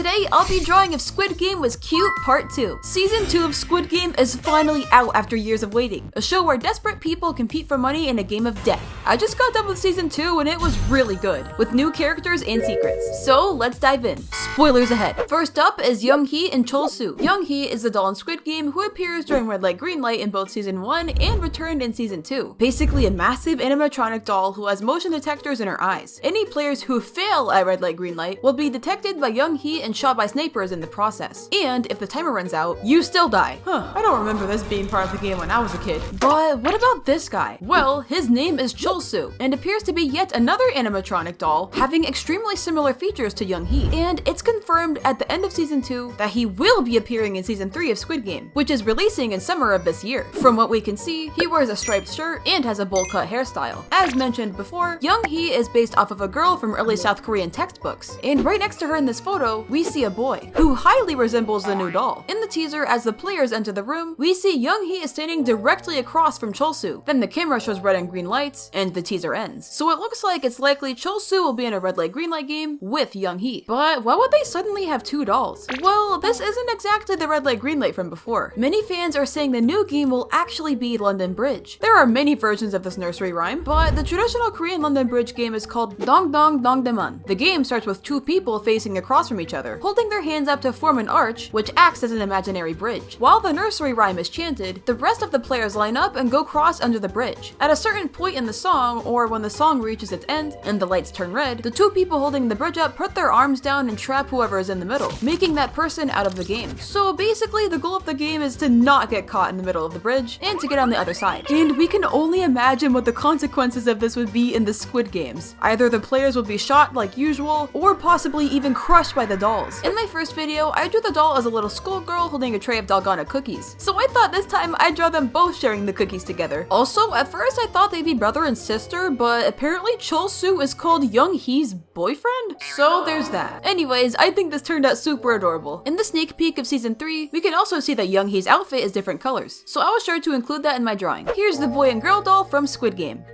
Today, I'll be drawing if Squid Game was cute part 2. Season 2 of Squid Game is finally out after years of waiting. A show where desperate people compete for money in a game of death. I just got done with season 2 and it was really good, with new characters and secrets. So let's dive in. Spoilers ahead. First up is Junhe and Chul-su. Junhe is the doll in Squid Game who appears during Red Light Green Light in both season 1 and returned in season 2. Basically a massive animatronic doll who has motion detectors in her eyes. Any players who fail at Red Light Green Light will be detected by Junhe and shot by snipers in the process. And if the timer runs out, you still die. I don't remember this being part of the game when I was a kid. But what about this guy? Well, his name is Chul-su and appears to be yet another animatronic doll having extremely similar features to Junhe. And it's confirmed at the end of season 2 that he will be appearing in season 3 of Squid Game, which is releasing in summer of this year. From what we can see, he wears a striped shirt and has a bowl cut hairstyle. As mentioned before, Junhe is based off of a girl from early South Korean textbooks. And right next to her in this photo, we see a boy who highly resembles the new doll. In the teaser, as the players enter the room, we see Junhe is standing directly across from Chul-su. Then the camera shows red and green lights, and the teaser ends. So it looks like it's likely Chul-su will be in a red light green light game with Junhe. But why would they suddenly have two dolls? Well, this isn't exactly the red light green light from before. Many fans are saying the new game will actually be London Bridge. There are many versions of this nursery rhyme, but the traditional Korean London Bridge game is called Dong Dong Dong Daeman. The game starts with two people facing across from each other, holding their hands up to form an arch, which acts as an imaginary bridge. While the nursery rhyme is chanted, the rest of the players line up and go cross under the bridge. At a certain point in the song, or when the song reaches its end and the lights turn red, the two people holding the bridge up put their arms down and trap whoever is in the middle, making that person out of the game. So basically, the goal of the game is to not get caught in the middle of the bridge and to get on the other side. And we can only imagine what the consequences of this would be in the Squid Games. Either the players will be shot like usual, or possibly even crushed by the dolls. In my first video, I drew the doll as a little schoolgirl holding a tray of Dalgona cookies. So I thought this time I'd draw them both sharing the cookies together. Also, at first I thought they'd be brother and sister, but apparently Chul-su is called Junhe's boyfriend? So there's that. Anyways, I think this turned out super adorable. In the sneak peek of season 3, we can also see that Junhe's outfit is different colors. So I was sure to include that in my drawing. Here's the boy and girl doll from Squid Game.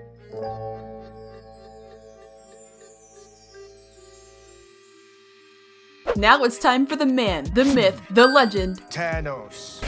Now it's time for the man, the myth, the legend, Thanos.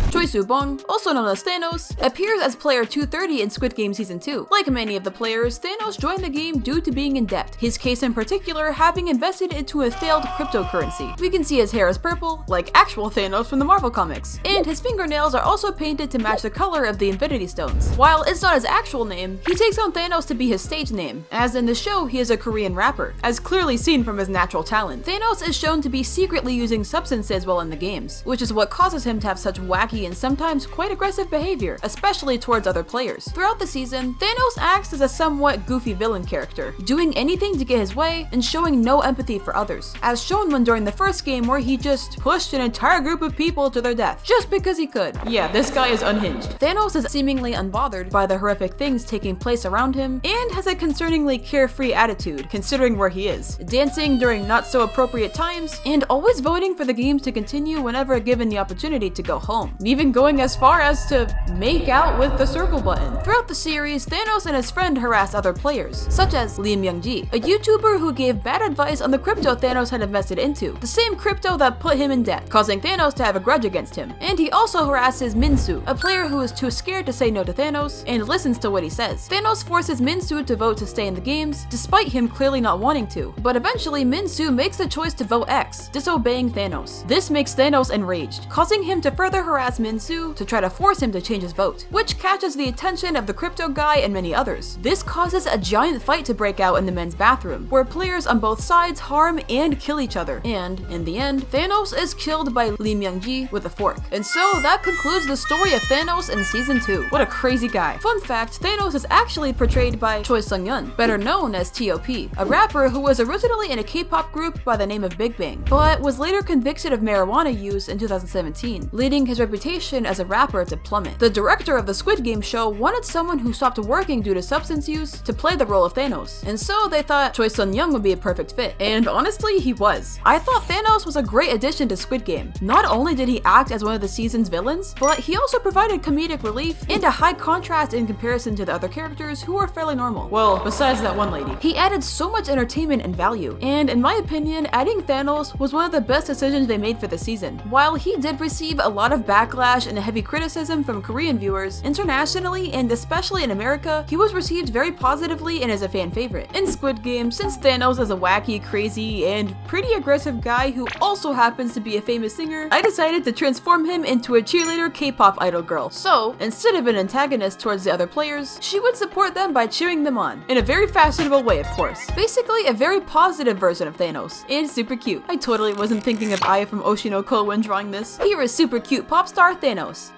Chul-su, also known as Thanos, appears as player 230 in Squid Game Season 2. Like many of the players, Thanos joined the game due to being in debt, his case in particular having invested into a failed cryptocurrency. We can see his hair is purple, like actual Thanos from the Marvel comics, and his fingernails are also painted to match the color of the Infinity Stones. While it's not his actual name, he takes on Thanos to be his stage name, as in the show he is a Korean rapper, as clearly seen from his natural talent. Thanos is shown to be secretly using substances while in the games, which is what causes him to have such wacky and sometimes quite aggressive behavior, especially towards other players. Throughout the season, Thanos acts as a somewhat goofy villain character, doing anything to get his way and showing no empathy for others, as shown when during the first game where he just pushed an entire group of people to their death, just because he could. Yeah, this guy is unhinged. Thanos is seemingly unbothered by the horrific things taking place around him, and has a concerningly carefree attitude, considering where he is, dancing during not so appropriate times, and always voting for the games to continue whenever given the opportunity to go home, even going as far as to make out with the circle button. Throughout the series, Thanos and his friend harass other players, such as Lee Myung-ji, a YouTuber who gave bad advice on the crypto Thanos had invested into, the same crypto that put him in debt, causing Thanos to have a grudge against him. And he also harasses Min-su, a player who is too scared to say no to Thanos and listens to what he says. Thanos forces Min-su to vote to stay in the games, despite him clearly not wanting to, but eventually Min-su makes the choice to vote X, disobeying Thanos. This makes Thanos enraged, causing him to further harass Min-su to try to force him to change his vote, which catches the attention of the crypto guy and many others. This causes a giant fight to break out in the men's bathroom, where players on both sides harm and kill each other, and in the end, Thanos is killed by Lee Myung-ji with a fork. And so that concludes the story of Thanos in season 2. What a crazy guy. Fun fact, Thanos is actually portrayed by Choi Sung-yeon, better known as T.O.P., a rapper who was originally in a K-pop group by the name of Big Bang, but was later convicted of marijuana use in 2017, leading his reputation reputation as a rapper to plummet. The director of the Squid Game show wanted someone who stopped working due to substance use to play the role of Thanos, and so they thought Choi Sun-young would be a perfect fit. And honestly, he was. I thought Thanos was a great addition to Squid Game. Not only did he act as one of the season's villains, but he also provided comedic relief and a high contrast in comparison to the other characters who are fairly normal. Well, besides that one lady. He added so much entertainment and value, and in my opinion, adding Thanos was one of the best decisions they made for the season. While he did receive a lot of backlash and heavy criticism from Korean viewers, internationally and especially in America, he was received very positively and as a fan favorite. In Squid Game, since Thanos is a wacky, crazy, and pretty aggressive guy who also happens to be a famous singer, I decided to transform him into a cheerleader K-pop idol girl. So, instead of an antagonist towards the other players, she would support them by cheering them on. In a very fashionable way, of course. Basically, a very positive version of Thanos. And super cute. I totally wasn't thinking of Aya from Oshinoko when drawing this. Here is super cute pop star Thanos.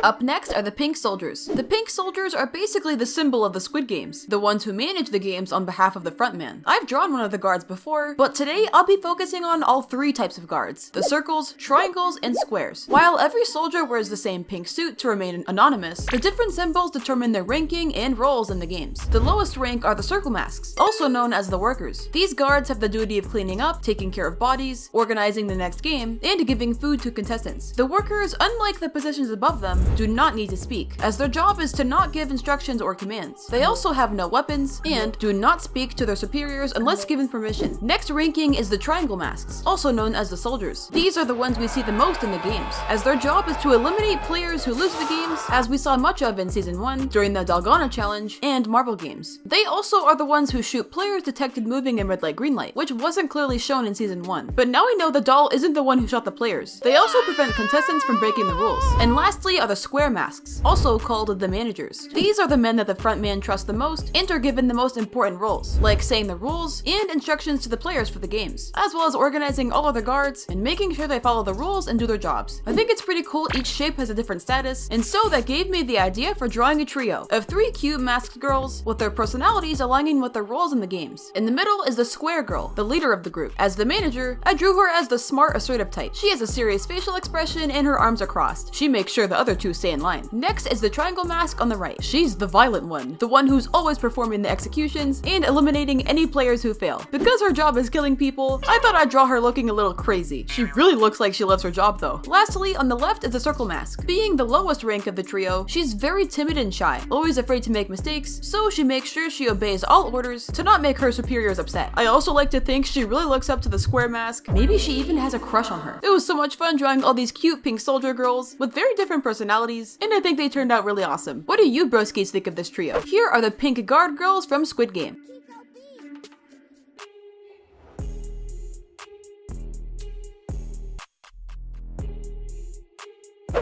Up next are the Pink Soldiers. The Pink Soldiers are basically the symbol of the Squid Games, the ones who manage the games on behalf of the frontman. I've drawn one of the guards before, but today I'll be focusing on all three types of guards: the circles, triangles, and squares. While every soldier wears the same pink suit to remain anonymous, the different symbols determine their ranking and roles in the games. The lowest rank are the circle masks, also known as the workers. These guards have the duty of cleaning up, taking care of bodies, organizing the next game, and giving food to contestants. The workers, unlike the positions above them, do not need to speak, as their job is to not give instructions or commands. They also have no weapons, and do not speak to their superiors unless given permission. Next ranking is the triangle masks, also known as the soldiers. These are the ones we see the most in the games, as their job is to eliminate players who lose the games, as we saw much of in Season 1 during the Dalgona Challenge and Marble Games. They also are the ones who shoot players detected moving in red light green light, which wasn't clearly shown in Season 1. But now we know the doll isn't the one who shot the players. They also prevent contestants from breaking the rules. And lastly are the square masks, also called the managers. These are the men that the frontman trusts the most and are given the most important roles, like saying the rules and instructions to the players for the games, as well as organizing all other guards and making sure they follow the rules and do their jobs. I think it's pretty cool each shape has a different status, and so that gave me the idea for drawing a trio of 3 cute masked girls with their personalities aligning with their roles in the games. In the middle is the square girl, the leader of the group. As the manager, I drew her as the smart, assertive type. She has a serious facial expression and her arms are crossed. She makes sure the other two stay in line. Next is the triangle mask on the right. She's the violent one, the one who's always performing the executions and eliminating any players who fail. Because her job is killing people, I thought I'd draw her looking a little crazy. She really looks like she loves her job though. Lastly, on the left is the circle mask. Being the lowest rank of the trio, she's very timid and shy, always afraid to make mistakes, so she makes sure she obeys all orders to not make her superiors upset. I also like to think she really looks up to the square mask. Maybe she even has a crush on her. It was so much fun drawing all these cute pink soldier girls with very different personalities, and I think they turned out really awesome. What do you broskies think of this trio? Here are the pink guard girls from Squid Game.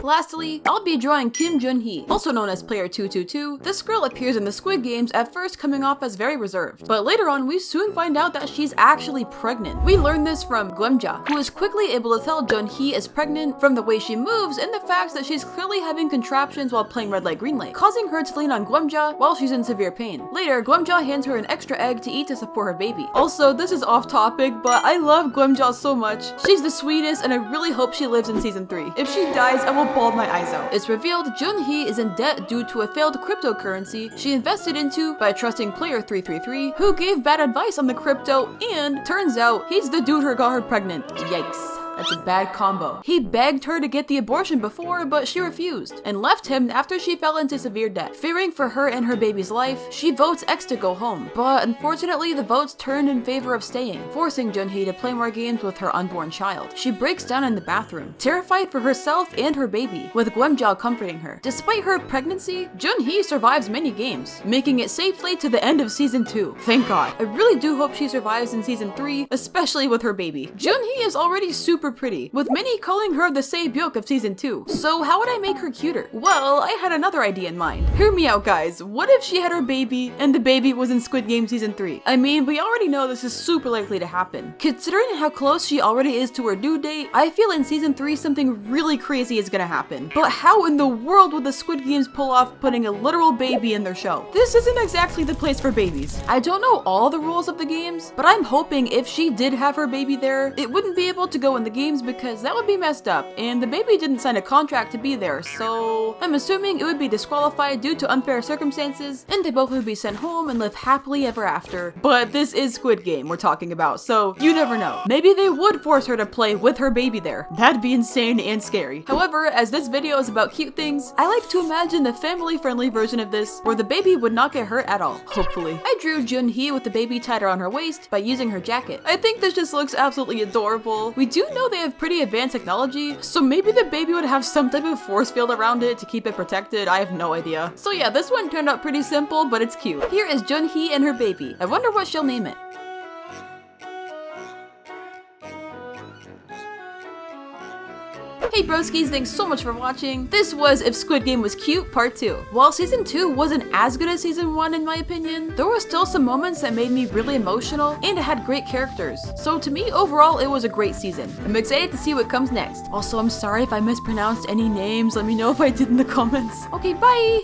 Lastly, I'll be drawing Kim Junhe, also known as Player 222. This girl appears in the Squid Games at first coming off as very reserved, but later on we soon find out that she's actually pregnant. We learn this from Gwemja, who is quickly able to tell Junhe is pregnant from the way she moves and the fact that she's clearly having contraptions while playing red light green light, causing her to lean on Gwemja while she's in severe pain. Later, Gwemja hands her an extra egg to eat to support her baby. Also, this is off topic, but I love Gwemja so much. She's the sweetest and I really hope she lives in Season 3. If she dies, I will bawl my eyes out. It's revealed Junhe is in debt due to a failed cryptocurrency she invested into by trusting Player 333, who gave bad advice on the crypto, and turns out he's the dude who got her pregnant. Yikes. That's a bad combo. He begged her to get the abortion before, but she refused, and left him after she fell into severe debt. Fearing for her and her baby's life, she votes X to go home, but unfortunately the votes turned in favor of staying, forcing Junhe to play more games with her unborn child. She breaks down in the bathroom, terrified for herself and her baby, with Gwemja comforting her. Despite her pregnancy, Junhe survives many games, making it safely to the end of Season 2. Thank God. I really do hope she survives in Season 3, especially with her baby. Junhe is already super super pretty, with many calling her the Sae-byuk of season 2. So how would I make her cuter? Well, I had another idea in mind. Hear me out, guys. What if she had her baby and the baby was in Squid Game season 3? I mean, we already know this is super likely to happen. Considering how close she already is to her due date, I feel in season 3 something really crazy is gonna happen. But how in the world would the Squid Games pull off putting a literal baby in their show? This isn't exactly the place for babies. I don't know all the rules of the games, but I'm hoping if she did have her baby there, it wouldn't be able to go in the games because that would be messed up, and the baby didn't sign a contract to be there, so I'm assuming it would be disqualified due to unfair circumstances, and they both would be sent home and live happily ever after. But this is Squid Game we're talking about, so you never know. Maybe they would force her to play with her baby there. That'd be insane and scary. However, as this video is about cute things, I like to imagine the family-friendly version of this, where the baby would not get hurt at all, hopefully. I drew Junhe with the baby tied around her waist by using her jacket. I think this just looks absolutely adorable. We do know they have pretty advanced technology, so maybe the baby would have some type of force field around it to keep it protected. I have no idea. So yeah, this one turned out pretty simple, but it's cute. Here is Junhe and her baby. I wonder what she'll name it. Hey broskies, thanks so much for watching. This was If Squid Game Was Cute Part 2. While Season 2 wasn't as good as Season 1 in my opinion, there were still some moments that made me really emotional and it had great characters. So to me, overall, it was a great season. I'm excited to see what comes next. Also, I'm sorry if I mispronounced any names. Let me know if I did in the comments. Okay, bye!